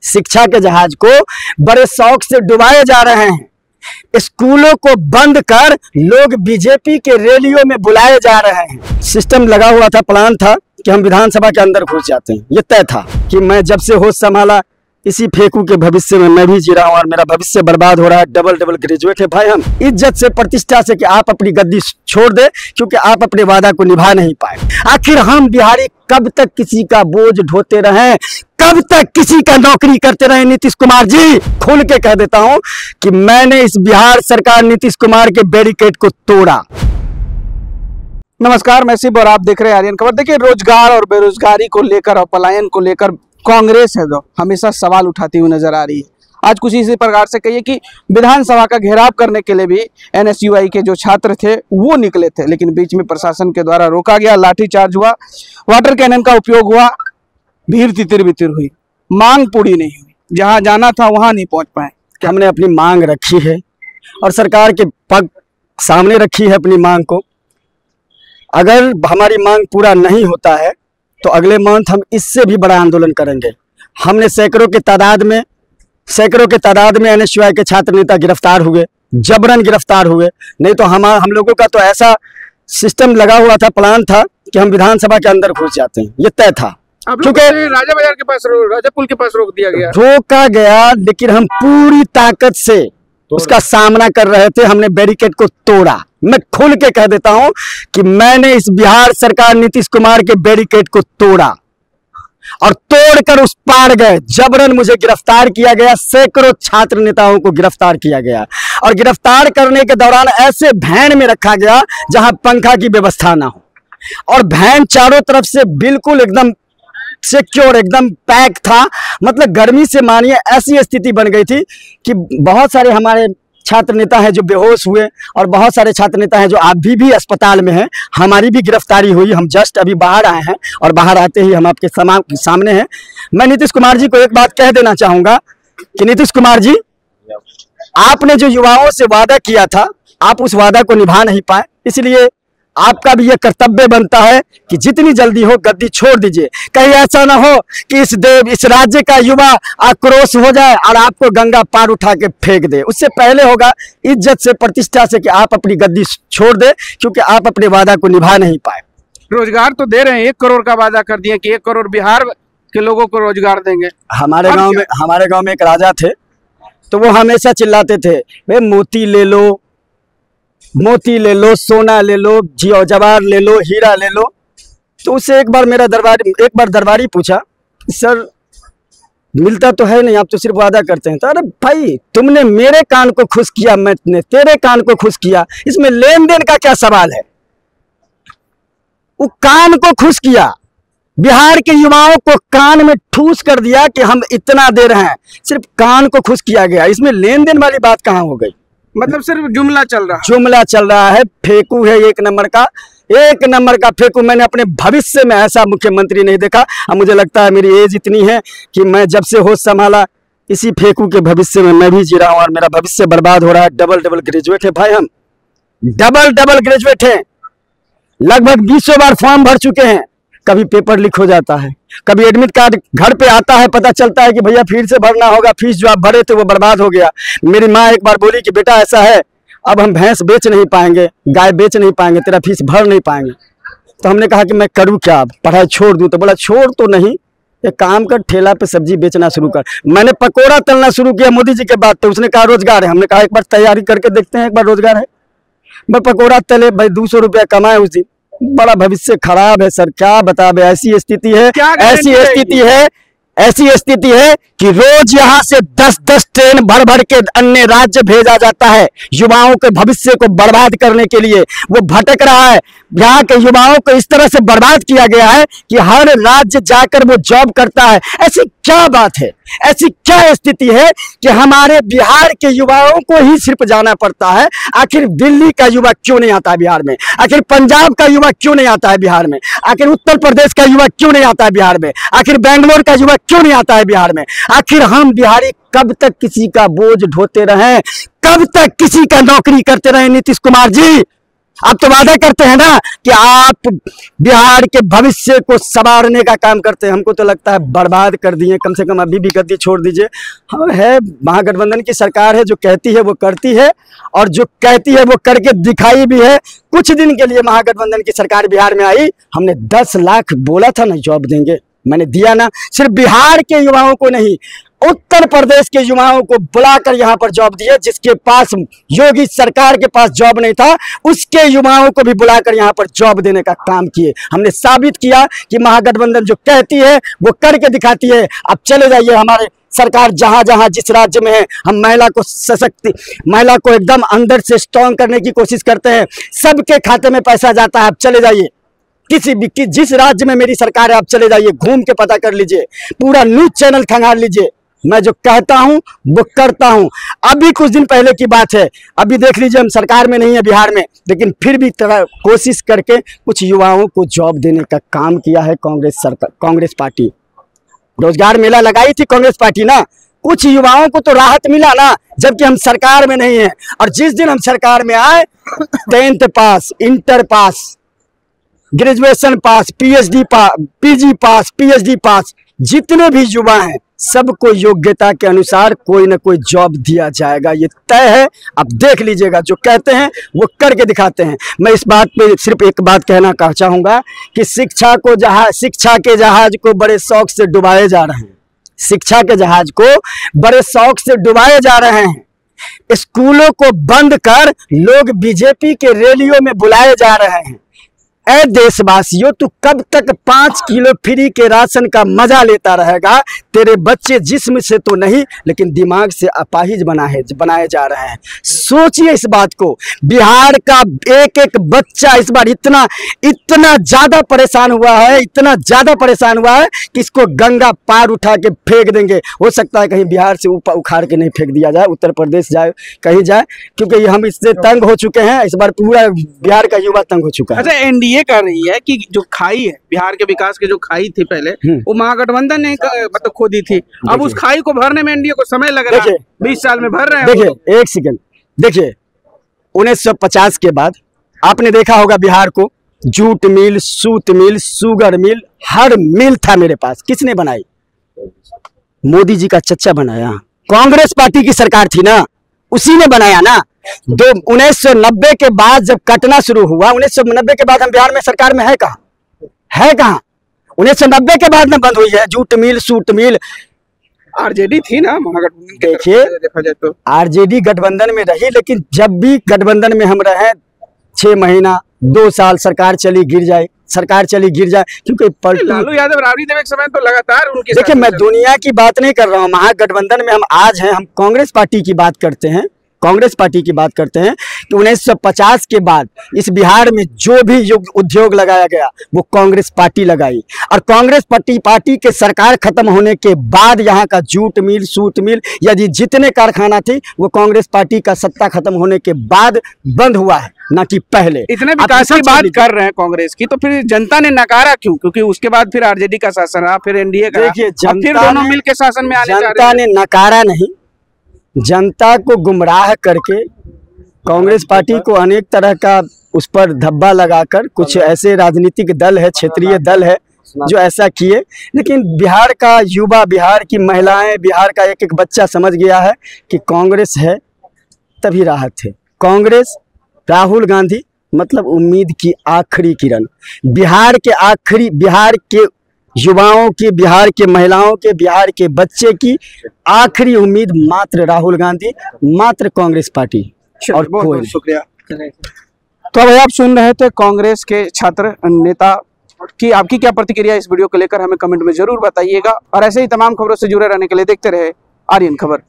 शिक्षा के जहाज को बड़े शौक से डुबाए जा रहे हैं। स्कूलों को बंद कर लोग बीजेपी के रैलियों में बुलाए जा रहे हैं। सिस्टम लगा हुआ था, प्लान था कि हम विधानसभा के अंदर घुस जाते हैं। ये तय था कि मैं जब से होश संभाला इसी फेंकू के भविष्य में मैं भी जी रहा हूँ और मेरा भविष्य बर्बाद हो रहा है। डबल ग्रेजुएट है भाई हम, इज्जत से प्रतिष्ठा से कि आप अपनी गद्दी छोड़ दे क्योंकि आप अपने वादा को निभा नहीं पाए। आखिर हम बिहारी कब तक किसी का बोझ ढोते रहें, कब तक किसी का नौकरी करते रहे? नीतीश कुमार जी, खुल के कह देता हूं कि मैंने इस बिहार सरकार नीतीश कुमार के बैरिकेड को तोड़ा। नमस्कार, मैं शिव और आप देख रहे हैं आर्यन खबर। देखिए, रोजगार और बेरोजगारी को लेकर और पलायन को लेकर कांग्रेस है जो हमेशा सवाल उठाती हुई नजर आ रही है। आज कुछ इसी प्रकार से कहिए कि विधानसभा का घेराव करने के लिए भी एनएसयूआई के जो छात्र थे वो निकले थे, लेकिन बीच में प्रशासन के द्वारा रोका गया, लाठीचार्ज हुआ, वाटर कैनन का उपयोग हुआ, भीड़ तितिर बितिर हुई, मांग पूरी नहीं हुई, जहां जाना था वहां नहीं पहुंच पाए। हमने अपनी मांग रखी है और सरकार के पग सामने रखी है अपनी मांग को। अगर हमारी मांग पूरा नहीं होता है तो अगले मंथ हम इससे भी बड़ा आंदोलन करेंगे। हमने सैकड़ों के तादाद में एनएसयूआई के छात्र नेता गिरफ्तार हुए, जबरन गिरफ्तार हुए। नहीं तो हम लोगों का तो ऐसा सिस्टम लगा हुआ था, प्लान था कि हम विधानसभा के अंदर घुस जाते हैं। ये तय था क्योंकि राजा बाजार के पास, राजा पुल के पास रोक दिया गया, रोका गया, लेकिन हम पूरी ताकत से उसका सामना कर रहे थे। हमने बैरिकेड को तोड़ा। मैं खुल के कह देता हूं कि मैंने इस बिहार सरकार नीतीश कुमार के बैरिकेड को तोड़ा और तोड़कर उस पार गए। जबरन मुझे गिरफ्तार किया गया, सैकड़ों छात्र नेताओं को गिरफ्तार किया गया और गिरफ्तार करने के दौरान ऐसे वैन में रखा गया जहां पंखा की व्यवस्था ना हो और वैन चारों तरफ से बिल्कुल एकदम सिक्योर, एकदम पैक था। मतलब गर्मी से मानिए ऐसी स्थिति बन गई थी कि बहुत सारे हमारे छात्र नेता हैं जो बेहोश हुए और बहुत सारे छात्र नेता हैं जो अभी भी अस्पताल में हैं। हमारी भी गिरफ्तारी हुई, हम जस्ट अभी बाहर आए हैं और बाहर आते ही हम आपके सामने हैं। मैं नीतीश कुमार जी को एक बात कह देना चाहूंगा कि नीतीश कुमार जी, आपने जो युवाओं से वादा किया था आप उस वादा को निभा नहीं पाए, इसलिए आपका भी यह कर्तव्य बनता है कि जितनी जल्दी हो गद्दी छोड़ दीजिए। कहीं ऐसा ना हो कि इस राज्य का युवा आक्रोश हो जाए और आपको गंगा पार उठा के फेंक दे। उससे पहले होगा इज्जत से प्रतिष्ठा से कि आप अपनी गद्दी छोड़ दे क्योंकि आप अपने वादा को निभा नहीं पाए। रोजगार तो दे रहे हैं, 1 करोड़ का वादा कर दिए कि 1 करोड़ बिहार के लोगों को रोजगार देंगे। हमारे गाँव में एक राजा थे तो वो हमेशा चिल्लाते थे, भाई मोती ले लो, सोना ले लो, जवाहर ले लो, हीरा ले लो। तो उससे एक बार दरबारी पूछा, सर मिलता तो है नहीं, आप तो सिर्फ वादा करते हैं। तो अरे भाई, तुमने मेरे कान को खुश किया, मैंने तेरे कान को खुश किया, इसमें लेन देन का क्या सवाल है? वो कान को खुश किया, बिहार के युवाओं को कान में ठूस कर दिया कि हम इतना दे रहे हैं, सिर्फ कान को खुश किया गया। इसमें लेन देन वाली बात कहाँ हो गई? मतलब सिर्फ जुमला चल रहा है। फेंकू है एक नंबर का फेंकू। मैंने अपने भविष्य में ऐसा मुख्यमंत्री नहीं देखा। अब मुझे लगता है मेरी एज इतनी है कि मैं जब से होश संभाला इसी फेंकू के भविष्य में मैं भी जी रहा हूँ और मेरा भविष्य बर्बाद हो रहा है। डबल ग्रेजुएट है भाई हम, डबल ग्रेजुएट है। लगभग 20 बार फॉर्म भर चुके हैं। कभी पेपर लीक हो जाता है, कभी एडमिट कार्ड घर पे आता है, पता चलता है कि भैया फिर से भरना होगा, फीस जो आप भरे थे वो बर्बाद हो गया। मेरी माँ एक बार बोली कि बेटा ऐसा है, अब हम भैंस बेच नहीं पाएंगे, गाय बेच नहीं पाएंगे, तेरा फीस भर नहीं पाएंगे। तो हमने कहा कि मैं करूँ क्या, अब पढ़ाई छोड़ दूँ? तो बोला छोड़ तो नहीं, एक काम कर, ठेला पे सब्जी बेचना शुरू कर। मैंने पकौड़ा तलना शुरू किया मोदी जी के बाद। तो उसने कहा रोजगार है। हमने कहा एक बार तैयारी करके देखते हैं, एक बार रोजगार है। मैं पकौड़ा तले भाई, 200 रुपया कमाए उस दिन। बड़ा भविष्य खराब है सर, क्या बता। ऐसी स्थिति है कि रोज यहाँ से 10-10 ट्रेन भर के अन्य राज्य भेजा जाता है युवाओं के भविष्य को बर्बाद करने के लिए। वो भटक रहा है। यहाँ के युवाओं को इस तरह से बर्बाद किया गया है कि हर राज्य जाकर वो जॉब करता है। ऐसी क्या बात है, ऐसी क्या स्थिति है कि हमारे बिहार के युवाओं को ही सिर्फ जाना पड़ता है? आखिर दिल्ली का युवा क्यों नहीं आता है बिहार में? आखिर पंजाब का युवा क्यों नहीं आता है बिहार में? आखिर उत्तर प्रदेश का युवा क्यों नहीं आता है बिहार में? आखिर बेंगलोर का युवा क्यों नहीं आता है बिहार में? आखिर हम बिहारी कब तक किसी का बोझ ढोते रहें, कब तक किसी का नौकरी करते रहें? नीतीश कुमार जी, आप तो वादा करते हैं ना कि आप बिहार के भविष्य को संवारने का काम करते हैं। हमको तो लगता है बर्बाद कर दिए। कम से कम अभी भी गद्दी छोड़ दीजिए। हाँ, है महागठबंधन की सरकार है, जो कहती है वो करती है, और जो कहती है वो करके दिखाई भी है। कुछ दिन के लिए महागठबंधन की सरकार बिहार में आई, हमने 10 लाख बोला था ना जॉब देंगे, मैंने दिया ना। सिर्फ बिहार के युवाओं को नहीं, उत्तर प्रदेश के युवाओं को बुलाकर यहाँ पर जॉब दिए। जिसके पास, योगी सरकार के पास जॉब नहीं था, उसके युवाओं को भी बुलाकर यहाँ पर जॉब देने का काम किए। हमने साबित किया कि महागठबंधन जो कहती है वो करके दिखाती है। अब चले जाइए, हमारे सरकार जहां जहां जिस राज्य में है, हम महिला को महिला को एकदम अंदर से स्ट्रॉन्ग करने की कोशिश करते हैं। सबके खाते में पैसा जाता है। आप चले जाइए, जिस राज्य में मेरी सरकार है, आप चले जाइए, घूम के पता कर लीजिए, पूरा न्यूज चैनल खंगाल लीजिए। मैं जो कहता हूं वो करता हूं। अभी कुछ दिन पहले की बात है, अभी देख लीजिए, हम सरकार में नहीं है बिहार में, लेकिन फिर भी कोशिश करके कुछ युवाओं को जॉब देने का काम किया है कांग्रेस पार्टी। रोजगार मेला लगाई थी कांग्रेस पार्टी ना, कुछ युवाओं को तो राहत मिला ना, जबकि हम सरकार में नहीं है। और जिस दिन हम सरकार में आए, 10th pass, inter pass, graduation pass, PhD pass, PG pass, PhD pass, जितने भी युवा हैं सबको योग्यता के अनुसार कोई ना कोई जॉब दिया जाएगा। ये तय है। अब देख लीजिएगा, जो कहते हैं वो करके दिखाते हैं। मैं इस बात पे सिर्फ एक बात कहना चाहूंगा कि शिक्षा के जहाज को बड़े शौक से डुबाए जा रहे हैं। शिक्षा के जहाज को बड़े शौक से डुबाए जा रहे हैं। स्कूलों को बंद कर लोग बीजेपी के रैलियों में बुलाए जा रहे हैं। ऐ देशवासियों, तू कब तक 5 किलो फ्री के राशन का मजा लेता रहेगा? तेरे बच्चे जिस्म से तो नहीं, लेकिन दिमाग से अपाहिज बनाए जा रहे हैं। सोचिए इस बात को। बिहार का एक एक बच्चा इस बार इतना ज्यादा परेशान हुआ है, इतना ज्यादा परेशान हुआ है कि इसको गंगा पार उठा के फेंक देंगे। हो सकता है कहीं बिहार से उखाड़ के नहीं फेंक दिया जाए, उत्तर प्रदेश जाए, कहीं जाए, क्योंकि हम इससे तंग हो चुके हैं। इस बार पूरा बिहार का युवा तंग हो चुका है। अच्छा, एनडीए कर रही है कि जो खाई है बिहार के विकास की, जो खाई थी पहले, वो महागठबंधन ने मतलब खोदी थी। अब उस खाई को भरने में एनडीए को समय लग रहा है। 20 साल में भर रहे हैं। देखिए, एक सेकंड देखिए, 1950 के बाद आपने देखा होगा बिहार को, जूट मिल, सूत मिल, शुगर मिल, हर मिल था मेरे पास। किसने बनाई? मोदी जी का चच्चा बनाया। कांग्रेस पार्टी की सरकार थी ना, उसी ने बनाया ना। 1990 के बाद जब कटना शुरू हुआ, 1990 के बाद हम बिहार में सरकार में है कहाँ? 1990 के बाद में बंद हुई है जूट मिल, सूट मिल। आरजेडी थी ना महागठबंधन। देखिए, देखा जाए तो आरजेडी गठबंधन में रही, लेकिन जब भी गठबंधन में हम रहे, 6 महीना 2 साल सरकार चली गिर जाए, क्योंकि लालू यादव, राबड़ी देव एक समय तो लगातार उनके। देखिए, मैं दुनिया की बात नहीं कर रहा हूँ। महागठबंधन में हम आज हैं, हम कांग्रेस पार्टी की बात करते हैं कि 1950 के बाद इस बिहार में जो भी उद्योग लगाया गया वो कांग्रेस पार्टी लगाई। और कांग्रेस पार्टी के सरकार खत्म होने के बाद यहाँ का जूट मिल, सूत मिल, यदि जितने कारखाना थे वो कांग्रेस पार्टी का सत्ता खत्म होने के बाद बंद हुआ है, ना कि पहले। इतने विकास की बात कर रहे हैं कांग्रेस की, तो फिर जनता ने नकारा क्यों? क्योंकि उसके बाद फिर आरजेडी का शासन रहा, फिर एनडीए का। देखिए, फिर दोनों मिल के शासन में आने जा रहे हैं। जनता ने नकारा नहीं, जनता को गुमराह करके कांग्रेस पार्टी को अनेक तरह का उस पर धब्बा लगाकर कुछ ऐसे राजनीतिक दल है, क्षेत्रीय दल है जो ऐसा किए। लेकिन बिहार का युवा, बिहार की महिलाएं, बिहार का एक एक बच्चा समझ गया है कि कांग्रेस है तभी राहत है। कांग्रेस, राहुल गांधी मतलब उम्मीद की आखिरी किरण। बिहार के युवाओं की, बिहार के महिलाओं के, बिहार के बच्चे की आखिरी उम्मीद मात्र राहुल गांधी, मात्र कांग्रेस पार्टी, और कोई। शुक्रिया। तो अब आप सुन रहे थे कांग्रेस के छात्र नेता की। आपकी क्या प्रतिक्रिया इस वीडियो को लेकर हमें कमेंट में जरूर बताइएगा, और ऐसे ही तमाम खबरों से जुड़े रहने के लिए देखते रहे आर्यन खबर।